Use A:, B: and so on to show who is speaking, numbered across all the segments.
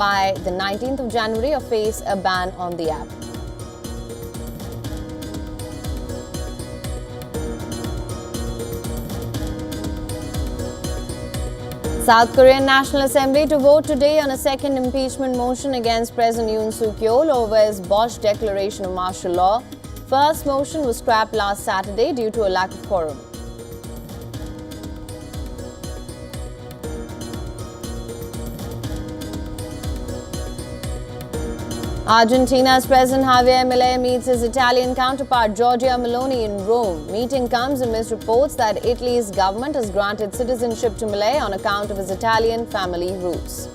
A: by the 19th of January or face a ban on the app. South Korean National Assembly to vote today on a second impeachment motion against President Yoon Suk-yeol over his botched declaration of martial law. First motion was scrapped last Saturday due to a lack of quorum. Argentina's President Javier Milei meets his Italian counterpart Giorgia Meloni in Rome. Meeting comes amidst reports that Italy's government has granted citizenship to Milei on account of his Italian family roots.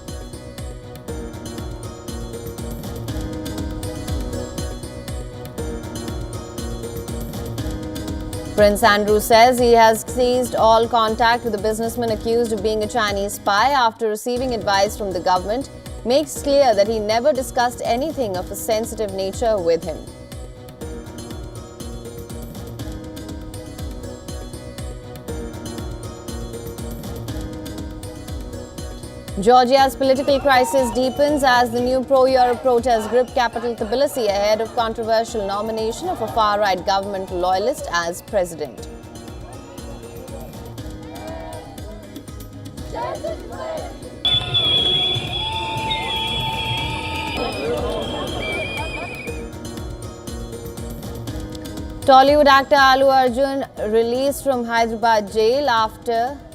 A: Prince Andrew says he has ceased all contact with the businessman accused of being a Chinese spy after receiving advice from the government. Makes clear that he never discussed anything of a sensitive nature with him. Georgia's political crisis deepens as the new pro-Europe protests grip capital Tbilisi ahead of controversial nomination of a far-right government loyalist as president. Tollywood actor Allu Arjun released from Hyderabad jail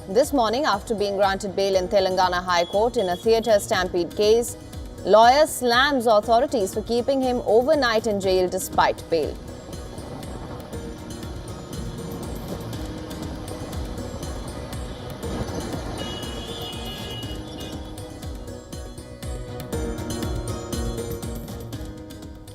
A: this morning after being granted bail in Telangana High Court in a theatre stampede case. Lawyer slams authorities for keeping him overnight in jail despite bail.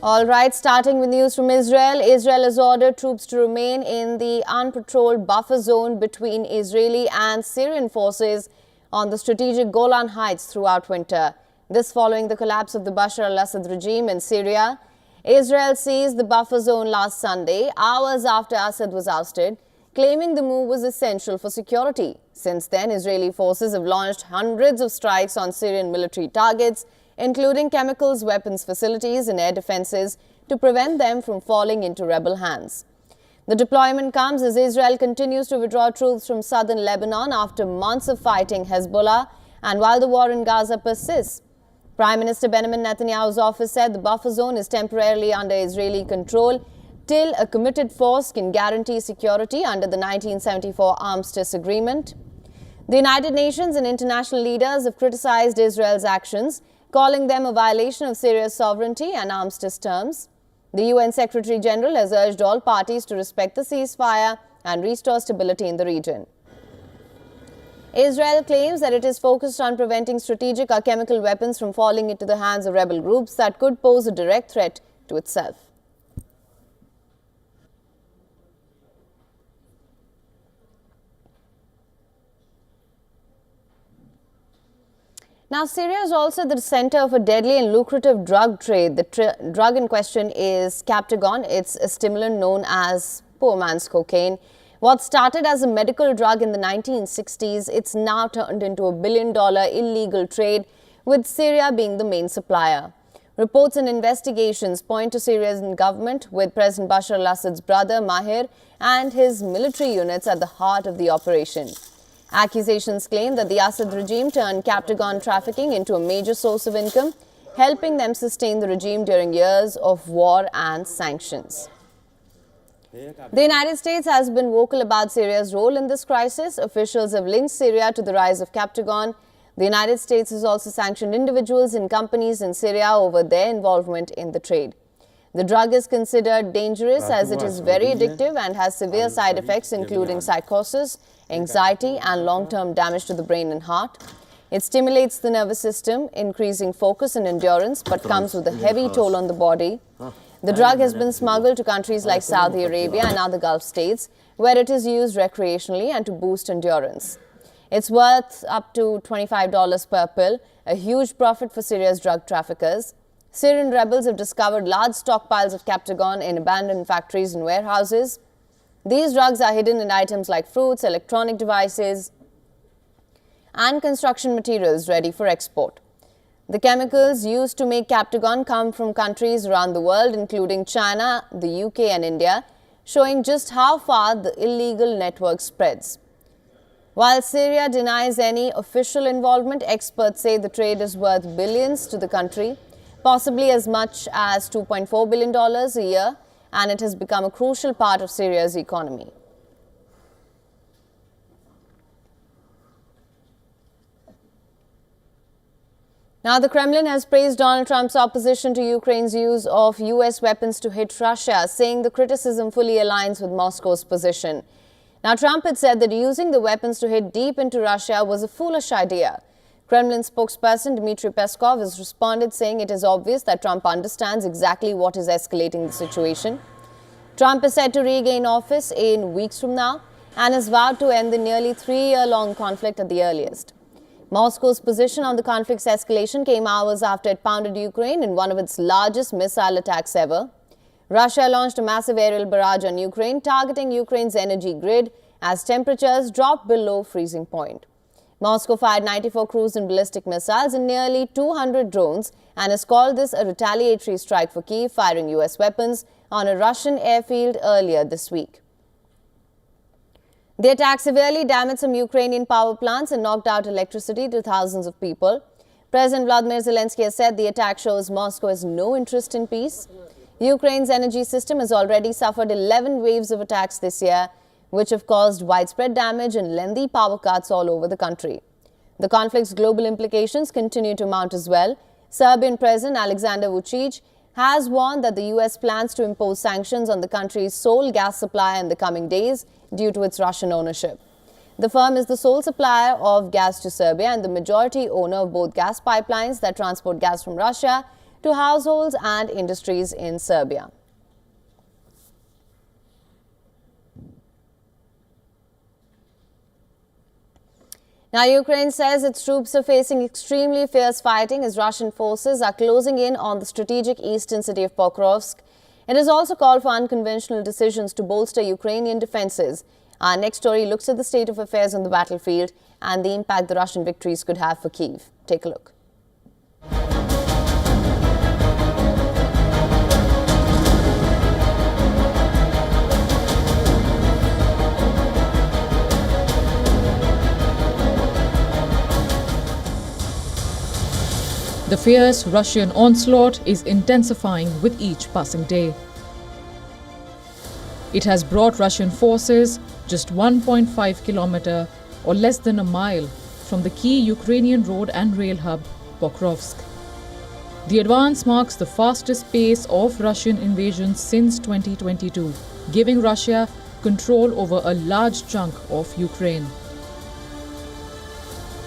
A: All right, starting with news from Israel. Israel has ordered troops to remain in the unpatrolled buffer zone between Israeli and Syrian forces on the strategic Golan Heights throughout winter. This following the collapse of the Bashar al-Assad regime in Syria. Israel seized the buffer zone last Sunday, hours after Assad was ousted, claiming the move was essential for security. Since then, Israeli forces have launched hundreds of strikes on Syrian military targets, including chemicals, weapons facilities and air defenses, to prevent them from falling into rebel hands. The deployment comes as Israel continues to withdraw troops from southern Lebanon after months of fighting Hezbollah and while the war in Gaza persists. Prime Minister Benjamin Netanyahu's office said the buffer zone is temporarily under Israeli control till a committed force can guarantee security under the 1974 Armistice Agreement. The United Nations and international leaders have criticized Israel's actions, calling them a violation of Syria's sovereignty and armistice terms. The UN Secretary General has urged all parties to respect the ceasefire and restore stability in the region. Israel claims that it is focused on preventing strategic or chemical weapons from falling into the hands of rebel groups that could pose a direct threat to itself. Now, Syria is also the center of a deadly and lucrative drug trade. The drug in question is Captagon. It's a stimulant known as poor man's cocaine. What started as a medical drug in the 1960s, it's now turned into a $1 billion illegal trade, with Syria being the main supplier. Reports and investigations point to Syria's government, with President Bashar al-Assad's brother Mahir and his military units at the heart of the operation. Accusations claim that the Assad regime turned Captagon trafficking into a major source of income, helping them sustain the regime during years of war and sanctions. The United States has been vocal about Syria's role in this crisis. Officials have linked Syria to the rise of Captagon. The United States has also sanctioned individuals and companies in Syria over their involvement in the trade. The drug is considered dangerous as it is very addictive and has severe side effects including psychosis, anxiety and long-term damage to the brain and heart. It stimulates the nervous system, increasing focus and endurance, but comes with a heavy toll on the body. The drug has been smuggled to countries like Saudi Arabia and other Gulf states, where it is used recreationally and to boost endurance. It's worth up to $25 per pill, a huge profit for Syria's drug traffickers. Syrian rebels have discovered large stockpiles of Captagon in abandoned factories and warehouses. These drugs are hidden in items like fruits, electronic devices, and construction materials ready for export. The chemicals used to make Captagon come from countries around the world, including China, the UK and India, showing just how far the illegal network spreads. While Syria denies any official involvement, experts say the trade is worth billions to the country, possibly as much as $2.4 billion a year, and it has become a crucial part of Syria's economy. Now, the Kremlin has praised Donald Trump's opposition to Ukraine's use of US weapons to hit Russia, saying the criticism fully aligns with Moscow's position. Now, Trump had said that using the weapons to hit deep into Russia was a foolish idea. Kremlin spokesperson Dmitry Peskov has responded, saying it is obvious that Trump understands exactly what is escalating the situation. Trump is set to regain office in weeks from now and has vowed to end the nearly 3-year-long conflict at the earliest. Moscow's position on the conflict's escalation came hours after it pounded Ukraine in one of its largest missile attacks ever. Russia launched a massive aerial barrage on Ukraine, targeting Ukraine's energy grid as temperatures dropped below freezing point. Moscow fired 94 cruise and ballistic missiles and nearly 200 drones and has called this a retaliatory strike for Kyiv, firing US weapons on a Russian airfield earlier this week. The attack severely damaged some Ukrainian power plants and knocked out electricity to thousands of people. President Vladimir Zelensky has said the attack shows Moscow has no interest in peace. Ukraine's energy system has already suffered 11 waves of attacks this year, which have caused widespread damage and lengthy power cuts all over the country. The conflict's global implications continue to mount as well. Serbian President Alexander Vučić has warned that the US plans to impose sanctions on the country's sole gas supplier in the coming days due to its Russian ownership. The firm is the sole supplier of gas to Serbia and the majority owner of both gas pipelines that transport gas from Russia to households and industries in Serbia. Now, Ukraine says its troops are facing extremely fierce fighting as Russian forces are closing in on the strategic eastern city of Pokrovsk. It has also called for unconventional decisions to bolster Ukrainian defenses. Our next story looks at the state of affairs on the battlefield and the impact the Russian victories could have for Kyiv. Take a look.
B: The fierce Russian onslaught is intensifying with each passing day. It has brought Russian forces just 1.5 kilometers or less than a mile from the key Ukrainian road and rail hub, Pokrovsk. The advance marks the fastest pace of Russian invasion since 2022, giving Russia control over a large chunk of Ukraine.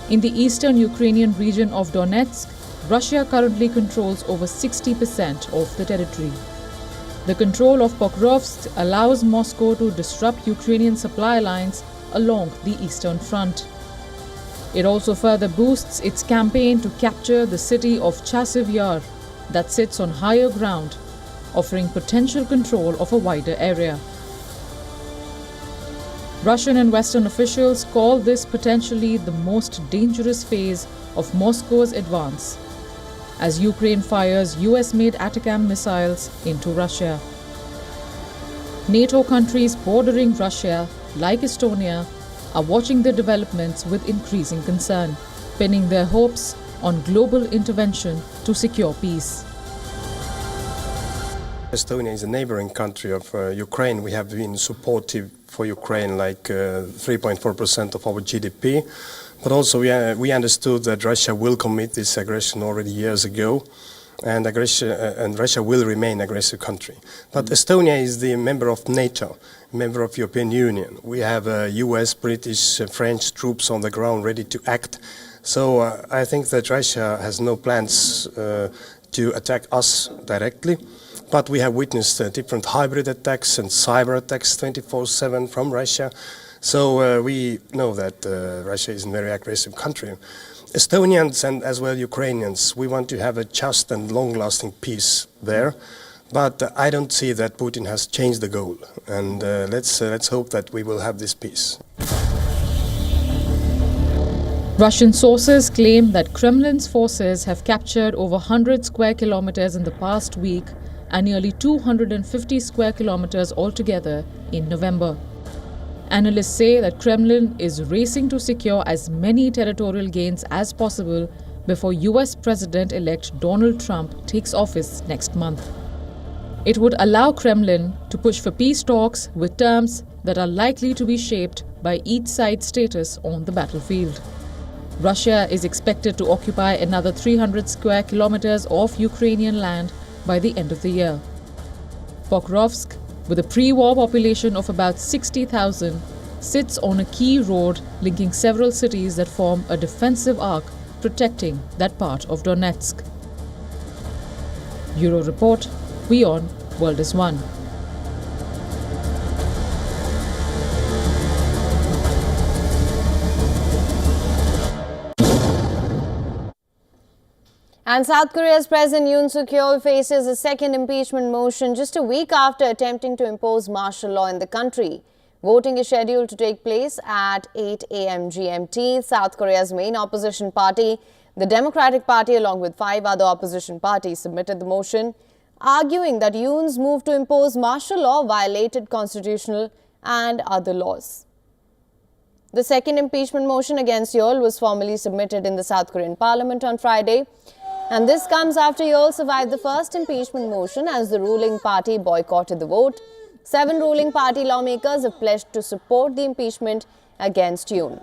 B: In the eastern Ukrainian region of Donetsk, Russia currently controls over 60% of the territory. The control of Pokrovsk allows Moscow to disrupt Ukrainian supply lines along the eastern front. It also further boosts its campaign to capture the city of Chasiv Yar that sits on higher ground, offering potential control of a wider area. Russian and Western officials call this potentially the most dangerous phase of Moscow's advance, as Ukraine fires US-made ATACMS missiles into Russia. NATO countries bordering Russia, like Estonia, are watching the developments with increasing concern, pinning their hopes on global intervention to secure peace.
C: Estonia is a neighboring country of Ukraine. We have been supportive for Ukraine, like 3.4% of our GDP. But also we understood that Russia will commit this aggression already years ago, and Russia will remain an aggressive country. But Estonia is the member of NATO, member of European Union. We have US, British, French troops on the ground ready to act. So I think that Russia has no plans to attack us directly. But we have witnessed different hybrid attacks and cyber attacks 24/7 from Russia. So we know that Russia is a very aggressive country. Estonians and as well Ukrainians, we want to have a just and long-lasting peace there. But I don't see that Putin has changed the goal. And let's hope that we will have this peace.
B: Russian sources claim that Kremlin's forces have captured over 100 square kilometers in the past week and nearly 250 square kilometers altogether in November. Analysts say that Kremlin is racing to secure as many territorial gains as possible before US President-elect Donald Trump takes office next month. It would allow Kremlin to push for peace talks with terms that are likely to be shaped by each side's status on the battlefield. Russia is expected to occupy another 300 square kilometers of Ukrainian land by the end of the year. Pokrovsk, with a pre-war population of about 60,000, sits on a key road linking several cities that form a defensive arc protecting that part of Donetsk. Bureau Report, WION World is One.
A: And South Korea's President Yoon Suk-yeol faces a second impeachment motion just a week after attempting to impose martial law in the country. Voting is scheduled to take place at 8 a.m. GMT. South Korea's main opposition party, the Democratic Party, along with 5 other opposition parties, submitted the motion, arguing that Yoon's move to impose martial law violated constitutional and other laws. The second impeachment motion against Yeol was formally submitted in the South Korean parliament on Friday. And this comes after Yeol survived the first impeachment motion as the ruling party boycotted the vote. 7 ruling party lawmakers have pledged to support the impeachment against Yoon.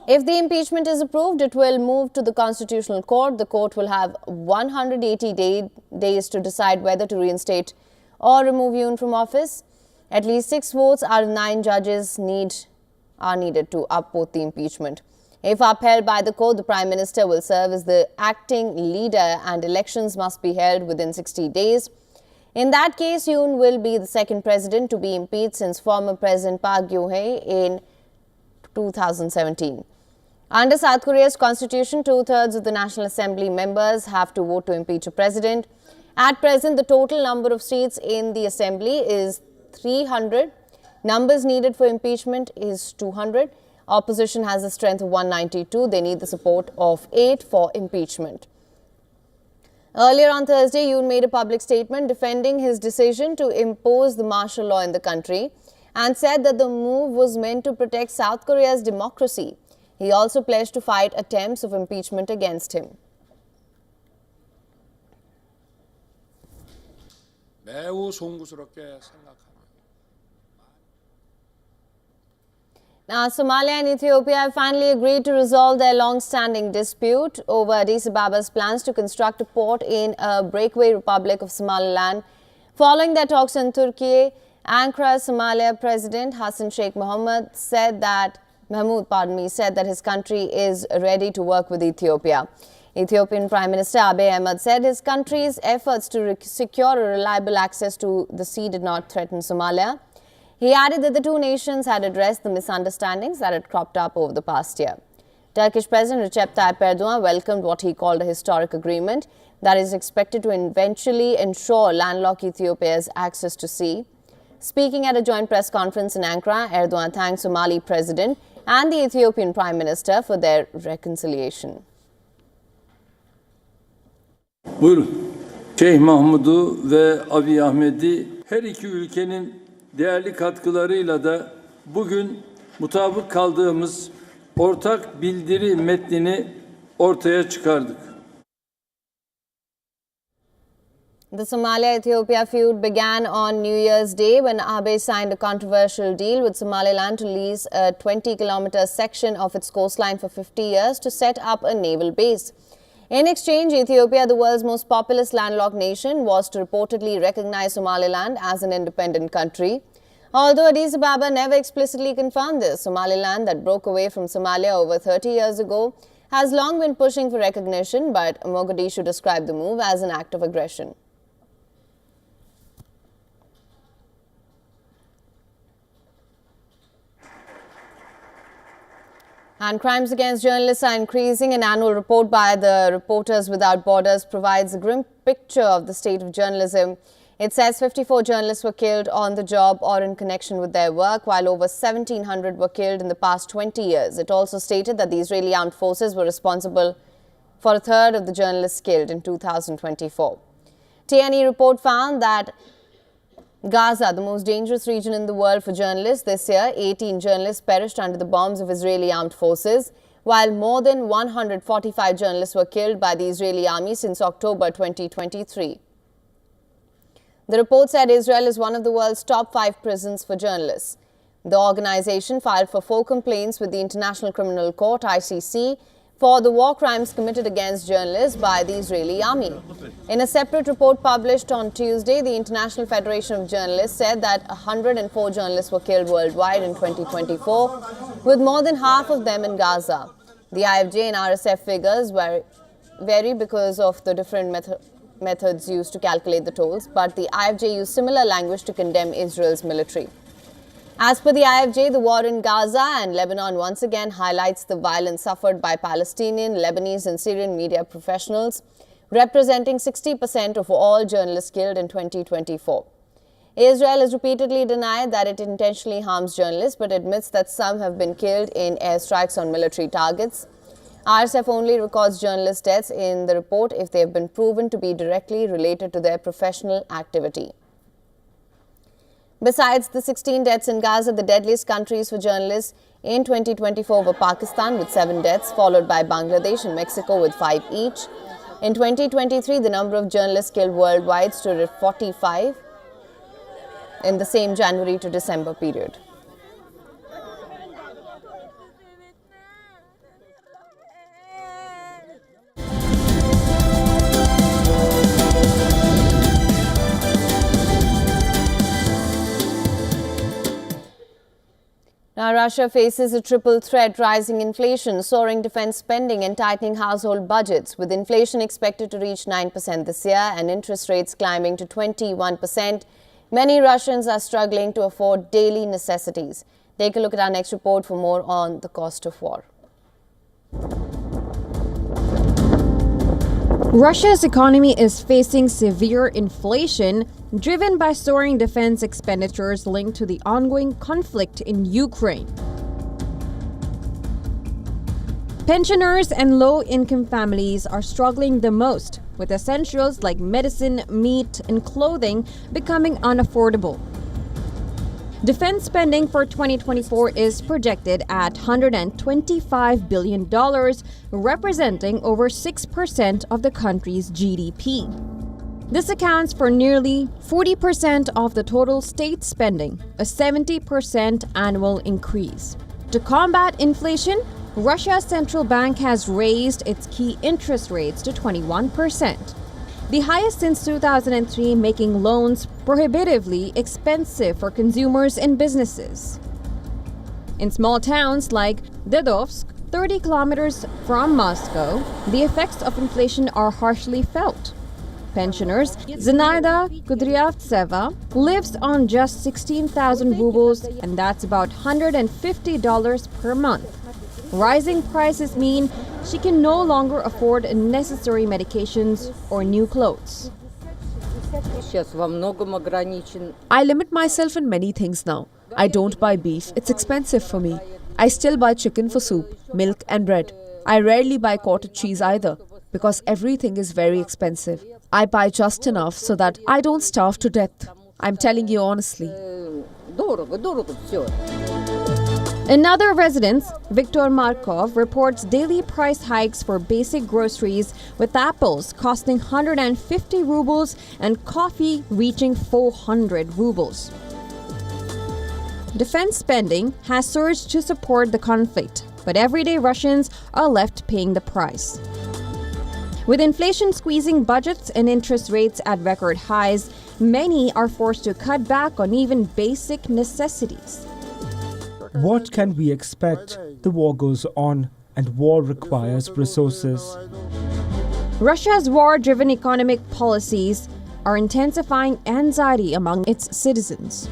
A: If the impeachment is approved, it will move to the Constitutional Court. The court will have 180 days to decide whether to reinstate or remove Yoon from office. At least 6 votes out of 9 judges are needed to upvote the impeachment. If upheld by the court, the Prime Minister will serve as the acting leader and elections must be held within 60 days. In that case, Yoon will be the second president to be impeached since former President Park Geun-hye in 2017. Under South Korea's constitution, 2/3 of the National Assembly members have to vote to impeach a president. At present, the total number of seats in the Assembly is 300. Numbers needed for impeachment is 200. Opposition has a strength of 192. They need the support of 8 for impeachment. Earlier on Thursday, Yoon made a public statement defending his decision to impose the martial law in the country and said that the move was meant to protect South Korea's democracy. He also pledged to fight attempts of impeachment against him.
D: 매우 송구스럽게 생각합니다.
A: Now, Somalia and Ethiopia have finally agreed to resolve their long-standing dispute over Addis Ababa's plans to construct a port in a breakaway republic of Somaliland. Following their talks in Turkey, Ankara's Somalia President Hassan Sheikh Mohamud said that his country is ready to work with Ethiopia. Ethiopian Prime Minister Abiy Ahmed said his country's efforts to secure a reliable access to the sea did not threaten Somalia. He added that the two nations had addressed the misunderstandings that had cropped up over the past year. Turkish President Recep Tayyip Erdogan welcomed what he called a historic agreement that is expected to eventually ensure landlocked Ethiopia's access to sea. Speaking at a joint press conference in Ankara, Erdogan thanked Somali President and the Ethiopian Prime Minister for their reconciliation.
E: Buyurun. Şeyh Mahmud'u ve Abiy Ahmet'i her iki ülkenin değerli katkılarıyla da bugün mutabık kaldığımız ortak bildiri metnini ortaya çıkardık.
A: The Somalia-Ethiopia feud began on New Year's Day when Abiy signed a controversial deal with Somaliland to lease a 20-kilometer section of its coastline for 50 years to set up a naval base. In exchange, Ethiopia, the world's most populous landlocked nation, was to reportedly recognize Somaliland as an independent country. Although Addis Ababa never explicitly confirmed this, Somaliland, that broke away from Somalia over 30 years ago, has long been pushing for recognition, but Mogadishu described the move as an act of aggression. And crimes against journalists are increasing. An annual report by the Reporters Without Borders provides a grim picture of the state of journalism It says 54 journalists were killed on the job or in connection with their work, while over 1,700 were killed in the past 20 years. It also stated that the Israeli armed forces were responsible for a third of the journalists killed in 2024. TNE report found that Gaza, the most dangerous region in the world for journalists, this year 18 journalists perished under the bombs of Israeli armed forces, while more than 145 journalists were killed by the Israeli army since October 2023. The report said Israel is one of the world's top 5 prisons for journalists. The organization filed for 4 complaints with the International Criminal Court (ICC) for the war crimes committed against journalists by the Israeli army. In a separate report published on Tuesday, the International Federation of Journalists said that 104 journalists were killed worldwide in 2024, with more than half of them in Gaza. The IFJ and RSF figures vary because of the different methods used to calculate the tolls, but the IFJ used similar language to condemn Israel's military. As per the IFJ, the war in Gaza and Lebanon once again highlights the violence suffered by Palestinian, Lebanese and Syrian media professionals, representing 60% of all journalists killed in 2024. Israel has repeatedly denied that it intentionally harms journalists, but admits that some have been killed in airstrikes on military targets. RSF only records journalist deaths in the report if they have been proven to be directly related to their professional activity. Besides the 16 deaths in Gaza, the deadliest countries for journalists in 2024 were Pakistan with 7 deaths, followed by Bangladesh and Mexico with 5 each. In 2023, the number of journalists killed worldwide stood at 45 in the same January to December period. Now, Russia faces a triple threat: rising inflation, soaring defense spending and tightening household budgets, with inflation expected to reach 9% this year and interest rates climbing to 21%. Many Russians are struggling to afford daily necessities. Take a look at our next report for more on the cost of war.
F: Russia's economy is facing severe inflation, driven by soaring defense expenditures linked to the ongoing conflict in Ukraine. Pensioners and low-income families are struggling the most, with essentials like medicine, meat, and clothing becoming unaffordable. Defense spending for 2024 is projected at $125 billion, representing over 6% of the country's GDP. This accounts for nearly 40% of the total state spending, a 70% annual increase. To combat inflation, Russia's central bank has raised its key interest rates to 21%. The highest since 2003, making loans prohibitively expensive for consumers and businesses. In small towns like Dedovsk, 30 kilometers from Moscow, the effects of inflation are harshly felt. Pensioners Zenaida Kudryavtseva lives on just 16,000 rubles, and that's about $150 per month. Rising prices mean she can no longer afford necessary medications or new clothes.
G: I limit myself in many things now. I don't buy beef, it's expensive for me. I still buy chicken for soup, milk and bread. I rarely buy cottage cheese either, because everything is very expensive. I buy just enough so that I don't starve to death. I'm telling you honestly.
F: Another resident, Viktor Markov, reports daily price hikes for basic groceries, with apples costing 150 rubles and coffee reaching 400 rubles. Defense spending has surged to support the conflict, but everyday Russians are left paying the price. With inflation squeezing budgets and interest rates at record highs, many are forced to cut back on even basic necessities.
H: What can we expect? The war goes on, and war requires resources.
F: Russia's war-driven economic policies are intensifying anxiety among its citizens.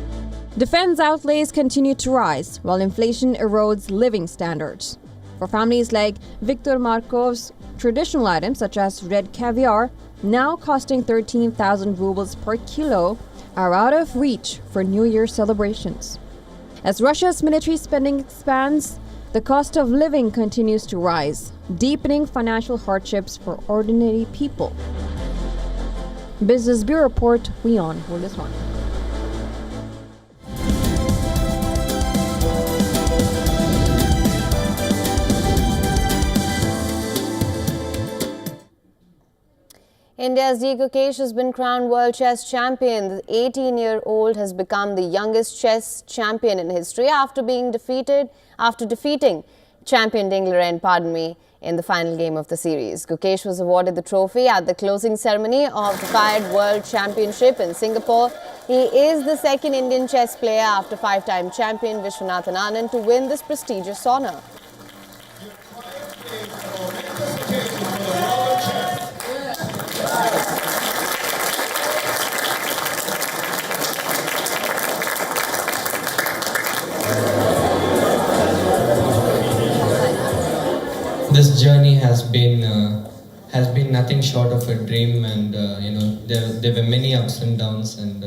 F: Defense outlays continue to rise, while inflation erodes living standards. For families like Viktor Markov's, traditional items such as red caviar, now costing 13,000 rubles per kilo, are out of reach for New Year celebrations. As Russia's military spending expands, the cost of living continues to rise, deepening financial hardships for ordinary people. Business Bureau Report, WION for this one.
A: India's D. Gukesh has been crowned World Chess Champion. The 18-year-old has become the youngest chess champion in history after defeating champion Ding Liren, in the final game of the series. Gukesh was awarded the trophy at the closing ceremony of the FIDE World Championship in Singapore. He is the second Indian chess player after five-time champion Viswanathan Anand to win this prestigious honor.
I: This journey has been nothing short of a dream, and there were many ups and downs, and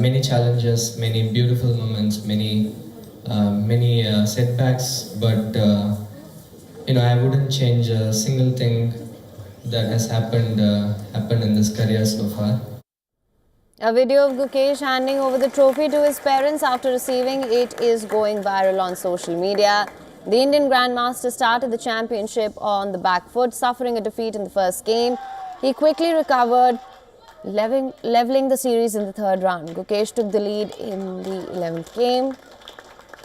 I: many challenges, many beautiful moments, many setbacks. But I wouldn't change a single thing that has happened in this career so far.
A: A video of Gukesh handing over the trophy to his parents after receiving it is going viral on social media. The Indian Grandmaster started the championship on the back foot, suffering a defeat in the first game. He quickly recovered, leveling the series in the third round. Gukesh took the lead in the 11th game,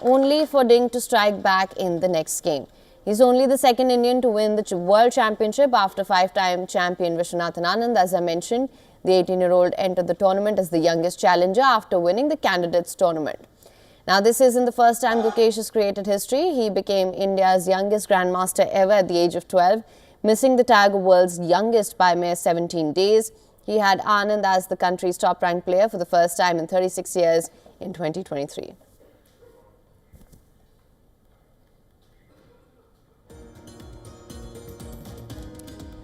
A: only for Ding to strike back in the next game. He's only the second Indian to win the World Championship after five-time champion Viswanathan Anand. As I mentioned, the 18-year-old entered the tournament as the youngest challenger after winning the Candidates Tournament. Now, this isn't the first time Gukesh has created history. He became India's youngest Grandmaster ever at the age of 12, missing the tag of world's youngest by mere 17 days. He had Anand as the country's top-ranked player for the first time in 36 years in 2023.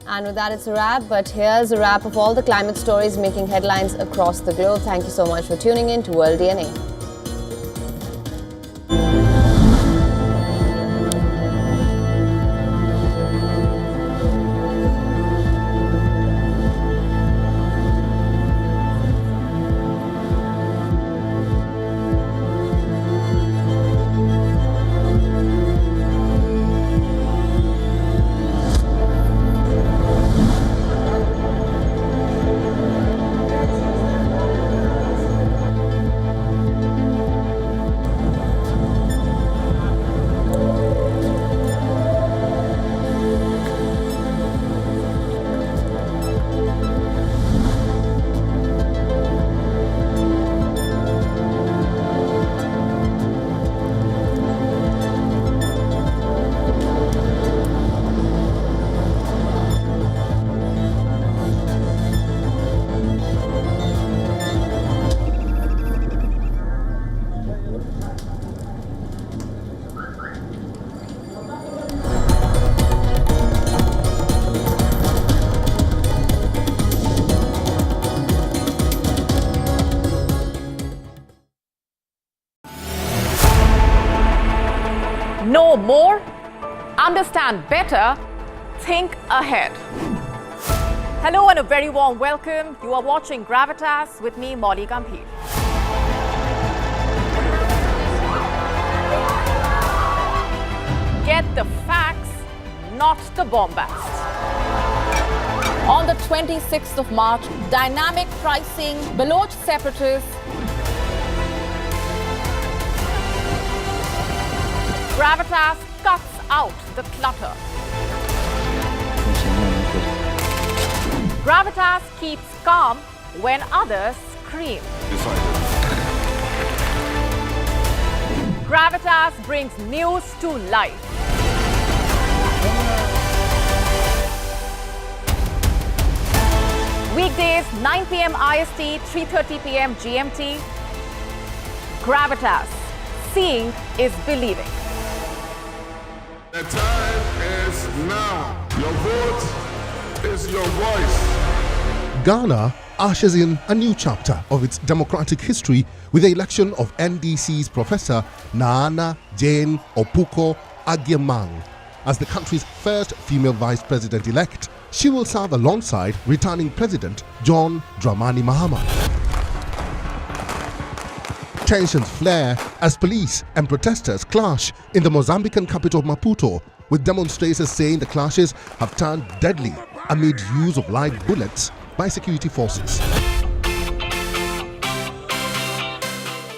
A: And with that, it's a wrap. But here's a wrap of all the climate stories making headlines across the globe. Thank you so much for tuning in to World DNA.
J: Know more, understand better, think ahead. Hello and a very warm welcome. You are watching Gravitas with me, Molly Gambhir. Get the facts, not the bombast. On the 26th of March, dynamic pricing, Baloch separatists, Gravitas cuts out the clutter. Gravitas keeps calm when others scream. Gravitas brings news to life. Weekdays, 9 p.m. IST, 3:30 p.m. GMT. Gravitas. Seeing is believing.
K: The time is now. Your vote is your voice.
L: Ghana ushers in a new chapter of its democratic history with the election of NDC's Professor Nana Jane Opuko Agyemang as the country's first female vice president-elect. She will serve alongside returning President John Dramani Mahama. Tensions flare as police and protesters clash in the Mozambican capital Maputo, with demonstrators saying the clashes have turned deadly amid use of live bullets by security forces.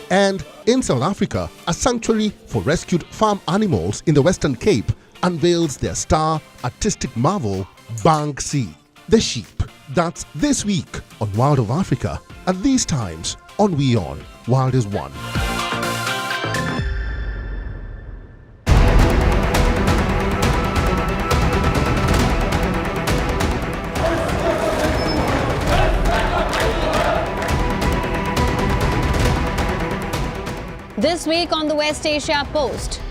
L: And in South Africa, a sanctuary for rescued farm animals in the Western Cape unveils their star artistic marvel, Banksy, the sheep. That's this week on World of Africa, at these times on WION, World is One.
A: This week on the West Asia Post,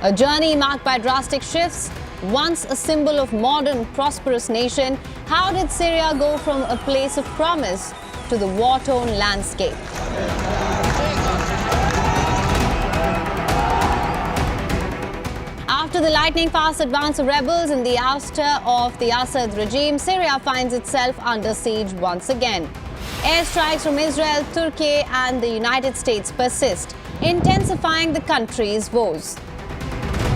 A: a journey marked by drastic shifts. Once a symbol of modern, prosperous nation, how did Syria go from a place of promise to the war-torn landscape? After the lightning-fast advance of rebels and the ouster of the Assad regime, Syria finds itself under siege once again. Airstrikes from Israel, Turkey and the United States persist, intensifying the country's woes.